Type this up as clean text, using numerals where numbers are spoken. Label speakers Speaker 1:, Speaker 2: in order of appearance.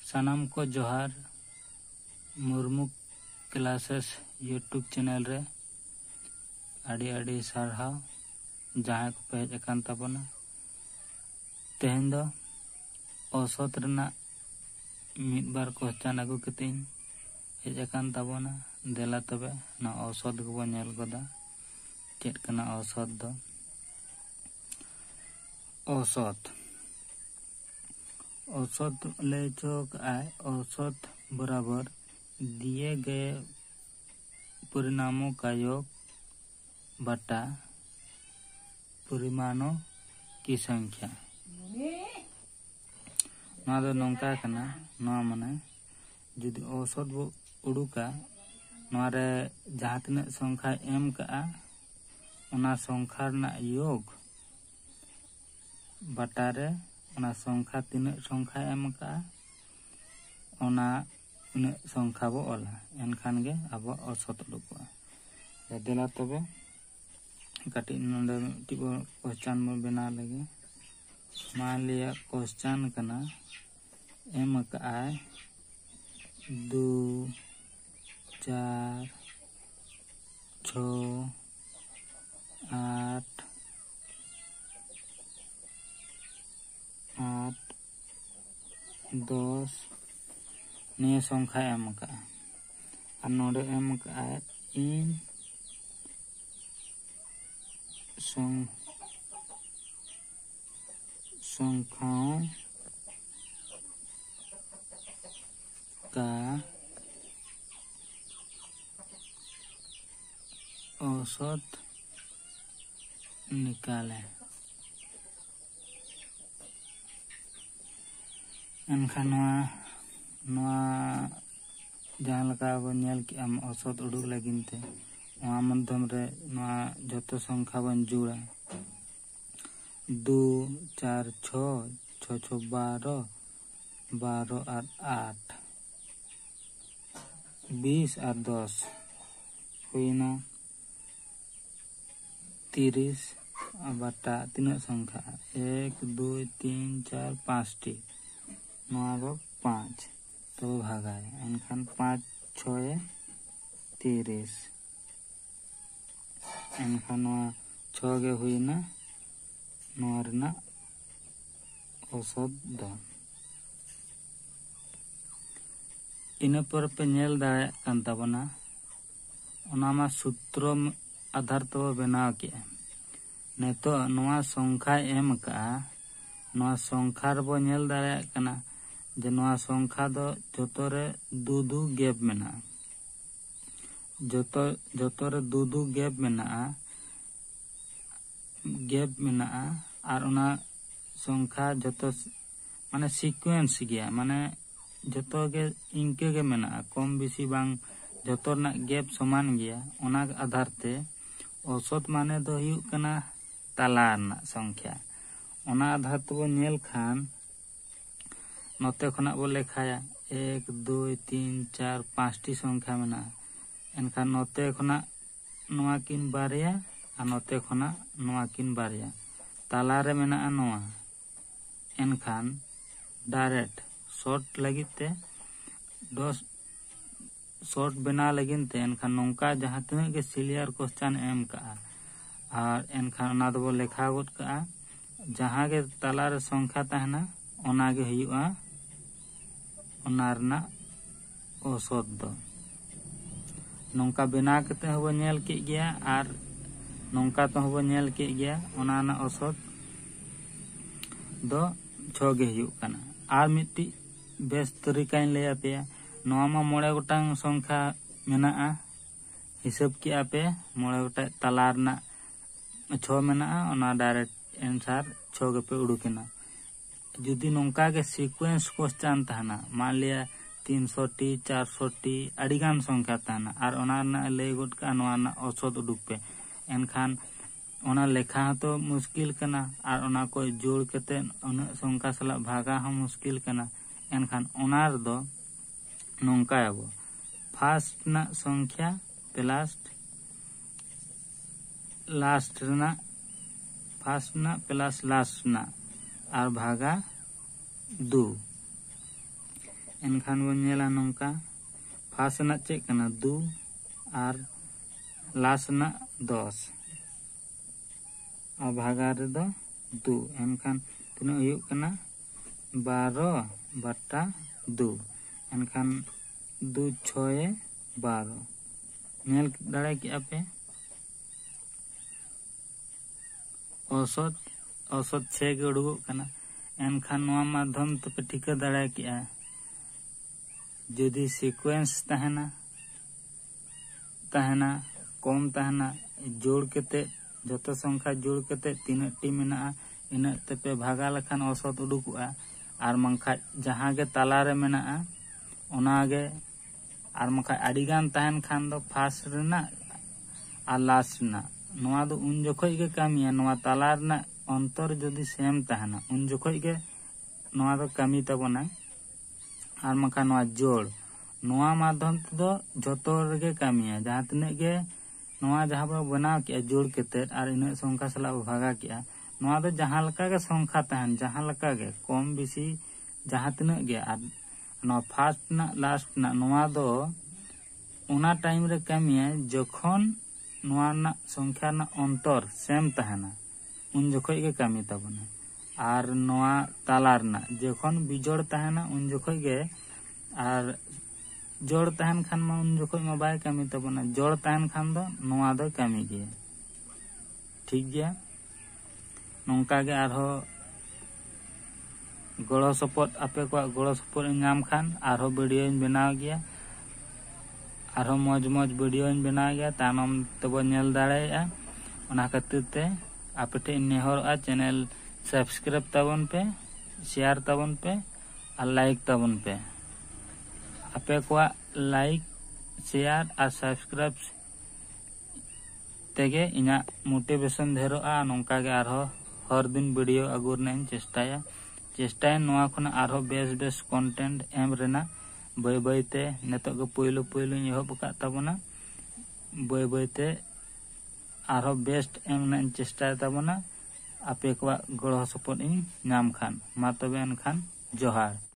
Speaker 1: सानाम को जोहार Murmu classes YouTube channel रे आड़ी आड़ी सारहाव जहाँ को पे हेज अकान ताबोना तेहेन दो औसत रना मिद बार क्वेश्चन आगु कतें हेज अकान ताबोना देला तबे ना औसत को नेल गोदा चेद कना औसत दो औसत ले चोक आय औसत बराबर दिए गए परिणामों का योग बटा परिमाणों की संख्या ना दो नौका कना ना मने जुदी औसत बो उडुका नारे जहाँ तिना संख्या एम का उना संख्या ना योग बटारे उना संख्या तिना संख्या एम का उना इन संख्या बो ओला एनखान गे अब औसत उडुका देला तबे काटी नोंडे टिबो क्वेश्चन बो बना लगे मान लिया क्वेश्चन कना एम का आय 2 4 6 8 10 निये संख्या एम का और नोडे एम का आय इन संख्याओं का औसत निकालें एनखान जहाँ लगा बन नेल कि आम औसत उडुक लगिनते वहाँ मध्यम रे जतो संख्या बन जुड़ा 2 4 6 6 6 12 12 और 8 20 और 10 हुईना 30 बटा तीन संख्या 1 2 3 4 5 टी 5 तो भागाय एनखान 5 6 30 एनखान 6 गे हुईना नोरना औसत दो इन पर पे नेल दाड़े कान ताबना ओनामा सूत्र आधार तो बनाव के नेतो नोआ संख्या एम का नोआ संख्या रबो नेल दाड़े कना जे नोआ संख्या दो जतो रे दू गैप मेना जतो रे दू गैप मेना और उना संख्या जतो माने सीक्वेंस गया माने जतो के इनके के मेना कम बेसी बांग जतो ना गैप समान गया उना आधार ते औसत माने दो हुयु कना ताला ना संख्या उना आधार तो नेल खान नोते खना बो लेखाया 1 2 3 4 5 टी संख्या मेना एनखान नोते खना नोआ किन बारिया और नोते खना नोआ किन बारिया ताला रे मेना नोआ एनखान डायरेक्ट शॉर्ट लगिते 10 शॉर्ट बना लगिनते एनखान नौका जहाँ तिना के सिलियर क्वेश्चन एम का और एनखान ना दो लेखा गुट का जहाँ के ताला रे संख्या तहना ओना गे हुयुआ ओना रना औसत दो नौका बना कते हबो नेल के गया और नौका तो हबो नेल के गया ओना ना औसत दो 6 गे हुयु कना और मिट्टी बेस तरीका ले पे नोआ मा 9 गोटांग संख्या मेना हिसाब के आपे 9 गोटा ताला रना 6 मेना ओना डायरेक्ट आंसर 6 गे पे उडुकेना जुदी नौका के सीक्वेंस क्वेश्चन तहना मान लिया 300 टी 400 टी अड़ीगान संख्या तहना और ओना ना ले गोट का नोआ ना औसत उडुक पे एनखान ओना लेखा तो मुश्किल कना और ओना को जोड़ कते उन संख्या सला भागा हम मुश्किल कना एनखान ओनार दो नौका आबो फर्स्ट ना संख्या प्लस लास्ट ना फर्स्ट ना प्लस लास्ट ना और भागा 2 एनखान बन नेला नोंका फार्स्ट रना चेक कना 2 और लास्ट रना 10 और भागा रे दो 2 एनखान तीना हुयुग कना 12/2 एनखान 2 6 12 नेल दाड़े किया पे औसत 6 के उड़ुगोग कना एनखान नोआ माध्यम तो पे ठिका दाड़े किया जदि सीक्वेंस तहना कम तहना जोड़ केते जतो संख्या जोड़ केते तीना टी मेना इना ते पे भागा लखान औसत उडुकुआ और मंखा जहां गे ताला रे मेना ओनागे और मंखा अडिगान तहन खान दो फार्स्ट रेना और लास्ट रेना नोआ दो उन जोखोय गे कामिया नोआ ताला रेना अंतर जदि सेम तहना उन जोखोय गे नोआ दो कामी तबना और मंखा नोआ जोड़ नोआ माध्यम तो जतो रेगे कामिया जहां तने गे नोआ जहां बो बनाव किया जोड़ केते और इन संख्या सला भागा किया नोआ दो जहां लका गे संख्या तहन जहां लका गे कम बेसी जहां तने गे और नोआ फार्स्ट ना लास्ट ना नोआ दो उना टाइम रे कामिया जखन नोआ ना संख्या ना अंतर सेम तहना उन जोखोय गे कामी तबना और नोआ तालार ना जखन बिजोड़ तहना उन जोखोय गे और जोड़ तहन खान मा उन जोखोय मा बाय कामी तबना जोड़ तहन खान दो नोआ दो कामी गे ठीक गया नोंका गे आरो गड़ो सपोर्ट आपे को गड़ो सपोर्ट नाम खान आरो वीडियो बनाव गया आरो मौज वीडियो बनाव गया तानम तबो नेल दाड़ेया ओना खातिर ते आपे ठे नेहरआ चैनल सब्सक्राइब तबन पे शेयर तबन पे और लाइक तबन पे आपे को लाइक शेयर और सब्सक्राइब तेगे इना मोटिवेशन धेरोआ नोंका गे आरो हर दिन वीडियो अगुर ने चेष्टाय नोआ खना आरो बेस कंटेंट एम रेना बय बयते नेतो गे पयलो एहब का तबना बय बयते आरो बेस्ट एम ने चेष्टाय तबना आपे को गड़ो सपोर्ट इन नाम खान मा तबे एनखान जोहार।